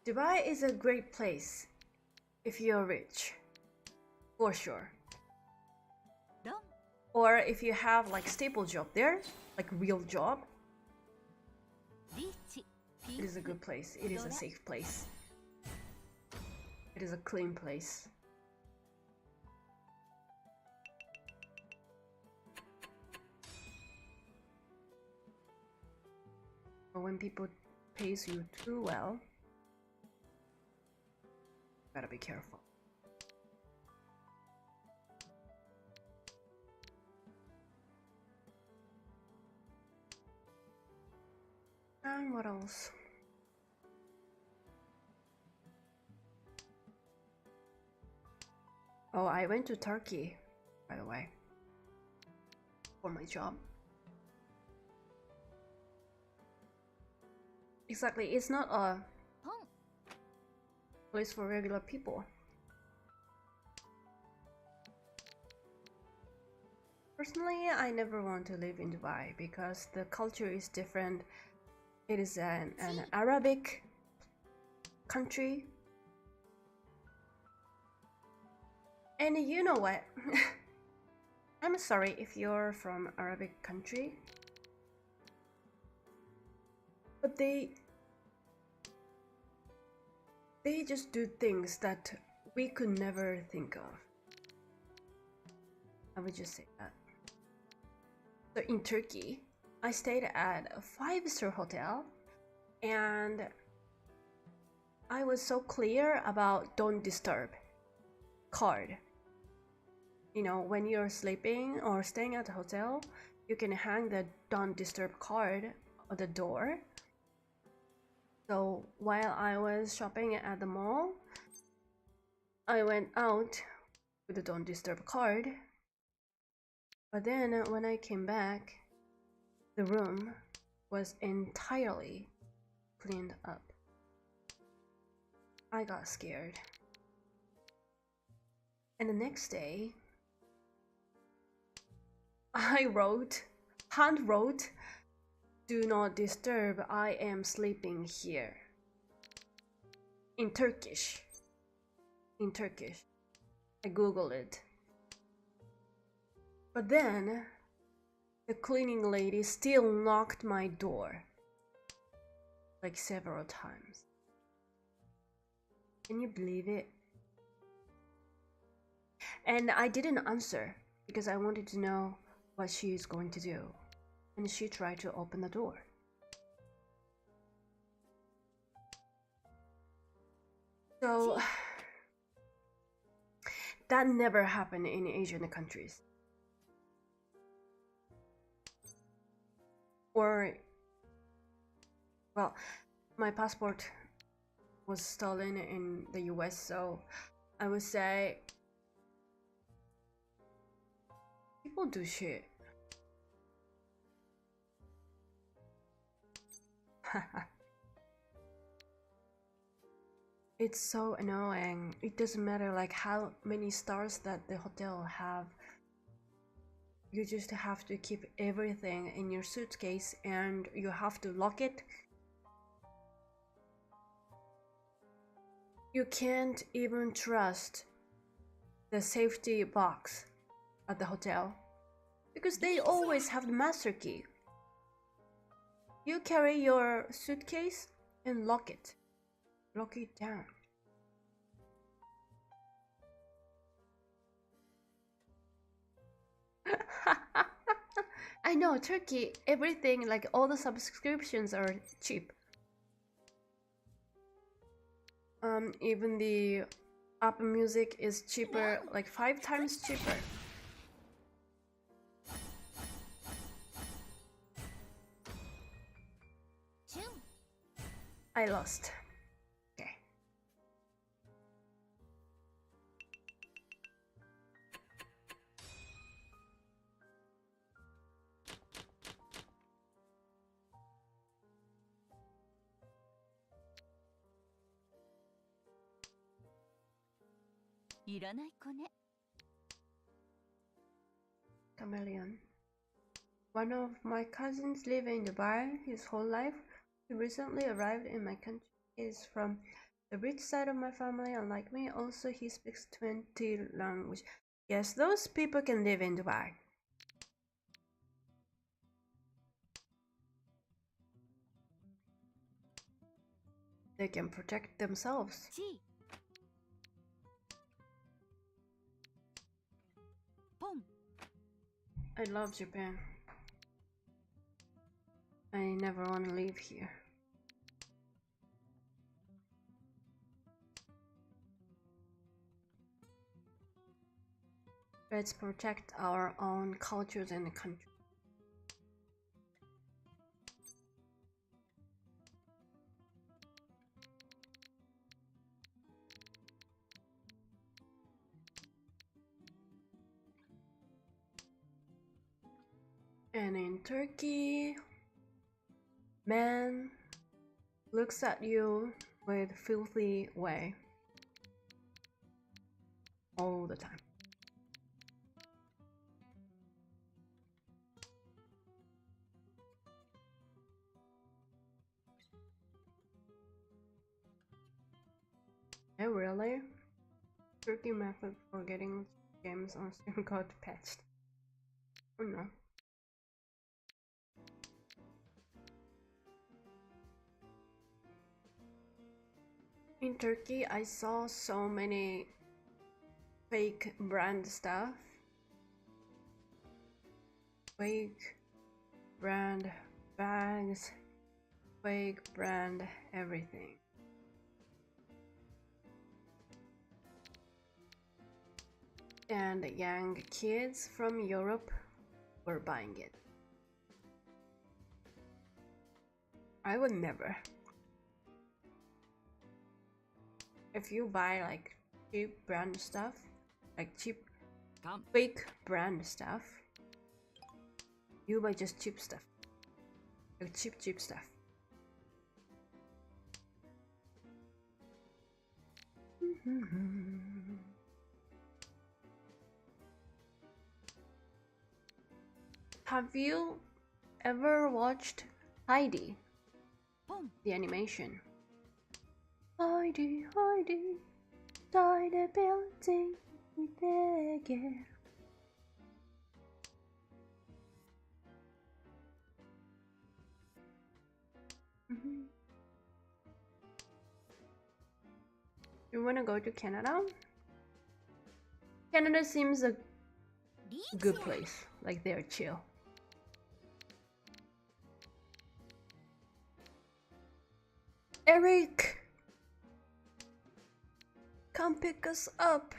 Dubai is a great place if you're rich, for sure. Or if you have like stable job there, like real job, it is a good place. It is a safe place. It is a clean place. But when people pays you too well, gotta be careful. And what else? Oh, I went to Turkey, by the way, for my job. Exactly, it's not a place for regular people. Personally, I never want to live in Dubai because the culture is different. It is an Arabic country. And you know what? I'm sorry if you're from Arabic country, but they just do things that we could never think of. I would just say that. So in Turkey, I stayed at a 5-star hotel, and I was so clear about don't disturb card. You know, when you're sleeping or staying at the hotel, you can hang the don't disturb card on the door. So while I was shopping at the mall, I went out with the don't disturb card. But then when I came back, the room was entirely cleaned up. I got scared. And the next day, I hand wrote, "Do not disturb, I am sleeping here." In Turkish. I googled it. But then, the cleaning lady still knocked my door. Like several times. Can you believe it? And I didn't answer because I wanted to know what she is going to do. And she tried to open the door. So that never happened in Asian countries. Or, well, my passport was stolen in the US, so I would say people do shit. It's so annoying. It doesn't matter like how many stars that the hotel have. you just have to keep everything in your suitcase and you have to lock it. You can't even trust the safety box at the hotel because they always have the master key. You carry your suitcase and lock it down. I know, Turkey, everything, like all the subscriptions are cheap. Even the Apple Music is cheaper, like 5 times cheaper. I lost. Okay. Chameleon. One of my cousins live in Dubai his whole life. He recently arrived in my country. He is from the rich side of my family, unlike me. Also, he speaks 20 languages. Yes, those people can live in Dubai. They can protect themselves. I love Japan. I never want to leave here. Let's protect our own cultures and country. And in Turkey, man looks at you with filthy way all the time. Oh really? Turkey method for getting games on Steam got patched. Oh no. In Turkey, I saw so many fake brand stuff. Fake brand bags, fake brand everything. And young kids from Europe were buying it. I would never. If you buy like cheap brand stuff, like cheap fake brand stuff, you buy just cheap stuff. Like cheap stuff. Have you ever watched Heidi? The animation. Heidi, Heidi, deine building again. You wanna go to Canada? Canada seems a good place. Like they're chill. Eric! Come pick us up.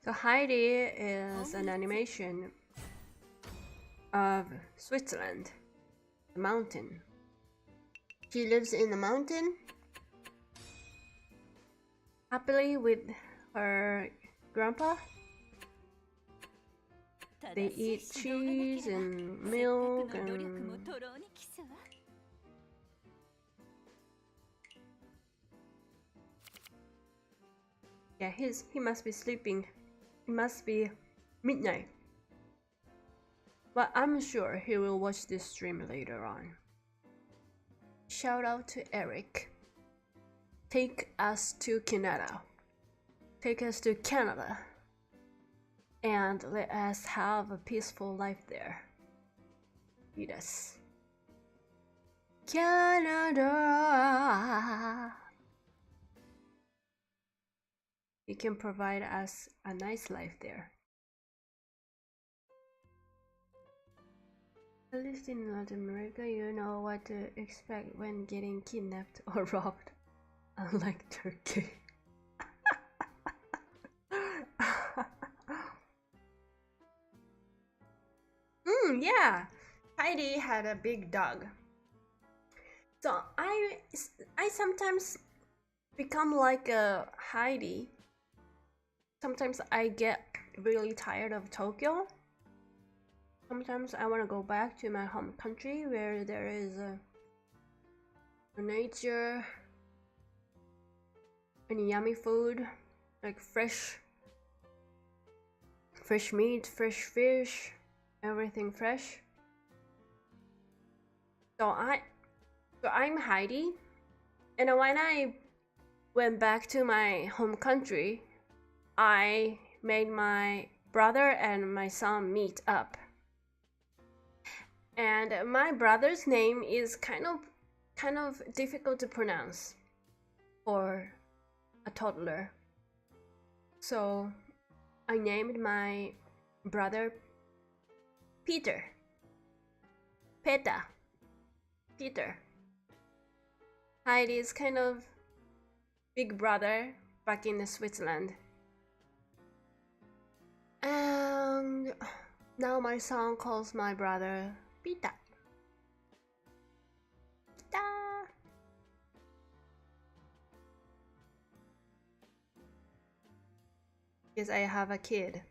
So Heidi is an animation of Switzerland, the mountain. She lives in the mountain happily with her grandpa. They eat cheese and milk Yeah, he must be sleeping. It must be midnight. But I'm sure he will watch this stream later on. Shout out to Eric. Take us to Canada. Take us to Canada. And let us have a peaceful life there. Lead us. Canada. You can provide us a nice life there. At least in North America, you know what to expect when getting kidnapped or robbed. Unlike Turkey. Yeah, Heidi had a big dog. So I sometimes become like a Heidi. Sometimes I get really tired of Tokyo. Sometimes I want to go back to my home country where there is a nature and yummy food, like fresh meat, fresh fish, everything fresh. So I'm Heidi, and when I went back to my home country, I made my brother and my son meet up. And my brother's name is kind of difficult to pronounce for a toddler. So I named my brother Peter. Peter. Heidi's kind of big brother back in Switzerland. And now my son calls my brother Pita. Yes, I have a kid.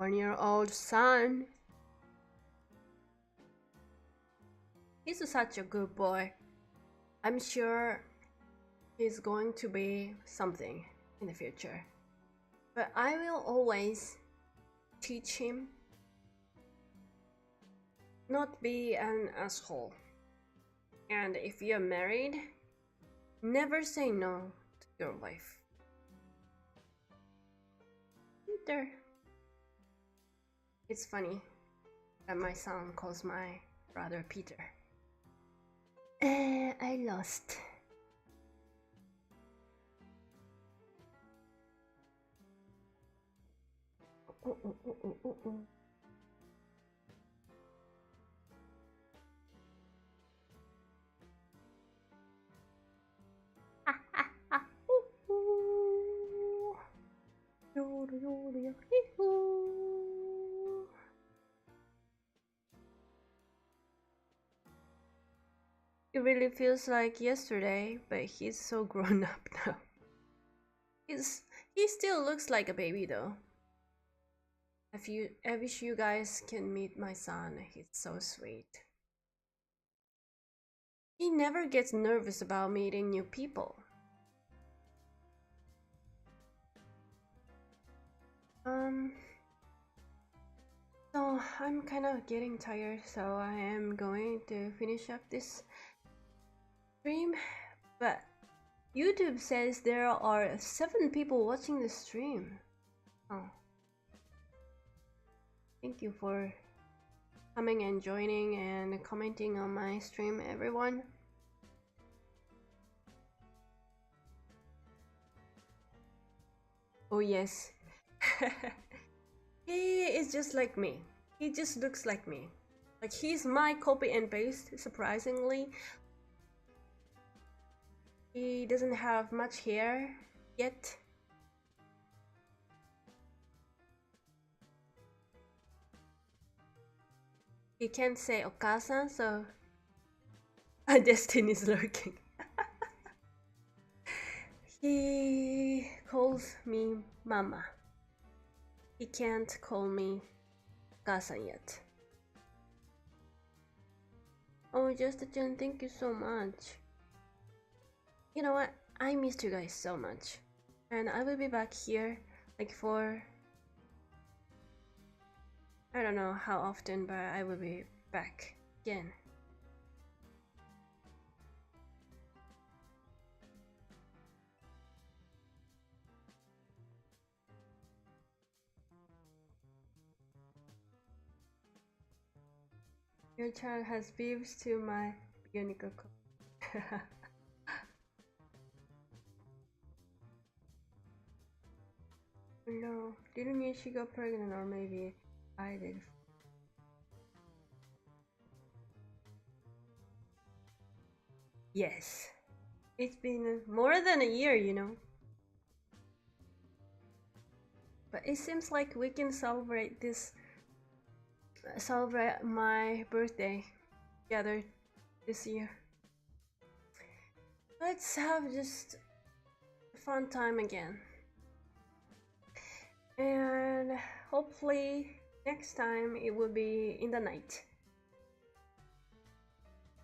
1-year-old son. He's such a good boy. I'm sure he's going to be something in the future. But I will always teach him not be an asshole. And if you're married, never say no to your wife. Peter. It's funny that my son calls my brother Peter. I lost. It really feels like yesterday, but he's so grown up now. He still looks like a baby though. I wish you guys can meet my son. He's so sweet. He never gets nervous about meeting new people. So I'm kind of getting tired, so I am going to finish up this stream. But YouTube says there are 7 people watching the stream. Oh. Thank you for coming and joining and commenting on my stream, everyone. Oh yes. He is just like me. He just looks like me. Like he's my copy and paste, surprisingly. He doesn't have much hair yet. He can't say Okasan, so a destiny is lurking. He calls me Mama. He can't call me Okasan yet. Oh, Justin, thank you so much. You know what? I missed you guys so much. And I will be back here like for I don't know how often, but I will be back again. Your child has beefs to my unicorn. No, didn't she got pregnant, or maybe I did. Yes, it's been more than a year, you know. But it seems like we can celebrate my birthday together this year. Let's have just a fun time again. And hopefully next time it will be in the night,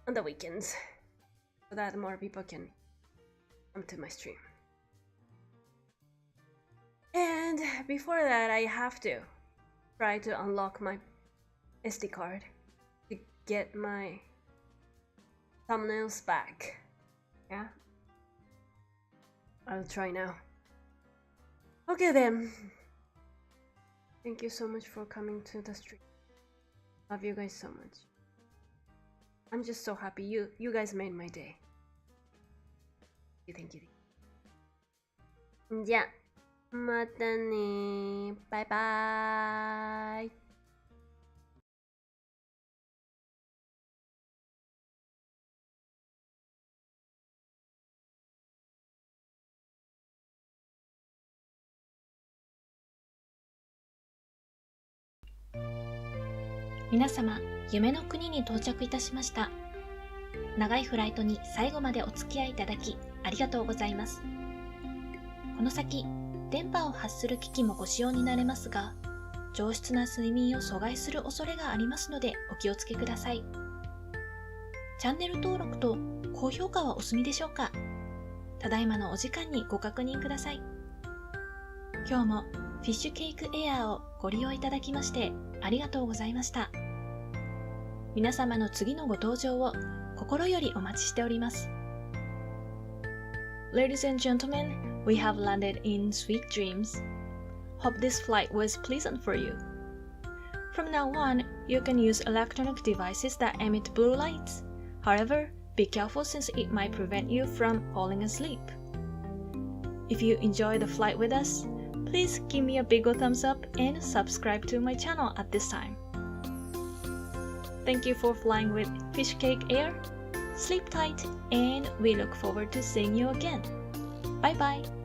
on the weekends, so that more people can come to my stream. And before that, I have to try to unlock my SD card to get my thumbnails back. Yeah, I'll try now. Okay then. Thank you so much for coming to the stream. Love you guys so much. I'm just so happy you guys made my day. Thank you. じゃあまたね。バイバーイ。
皆様、夢の国に到着いたしました。長いフライトに最後までお付き合いいただきありがとうございます。この先、電波を発する機器もご使用になれますが、上質な睡眠を阻害する恐れがありますのでお気をつけください。チャンネル登録と高評価はお済みでしょうか？ただいまのお時間にご確認ください。今日もフィッシュケークエアーをご利用いただきましてありがとうございました。皆様の次のご搭乗を心よりお待ちしております。Ladies and gentlemen, we have landed in sweet dreams. Hope this flight was pleasant for you. From now on, you can use electronic devices that emit blue lights. However, be careful since it might prevent you from falling asleep. If you enjoy the flight with us, please give me a big thumbs up and subscribe to my channel at this time. Thank you for flying with Fishcake Air. Sleep tight and we look forward to seeing you again. Bye bye.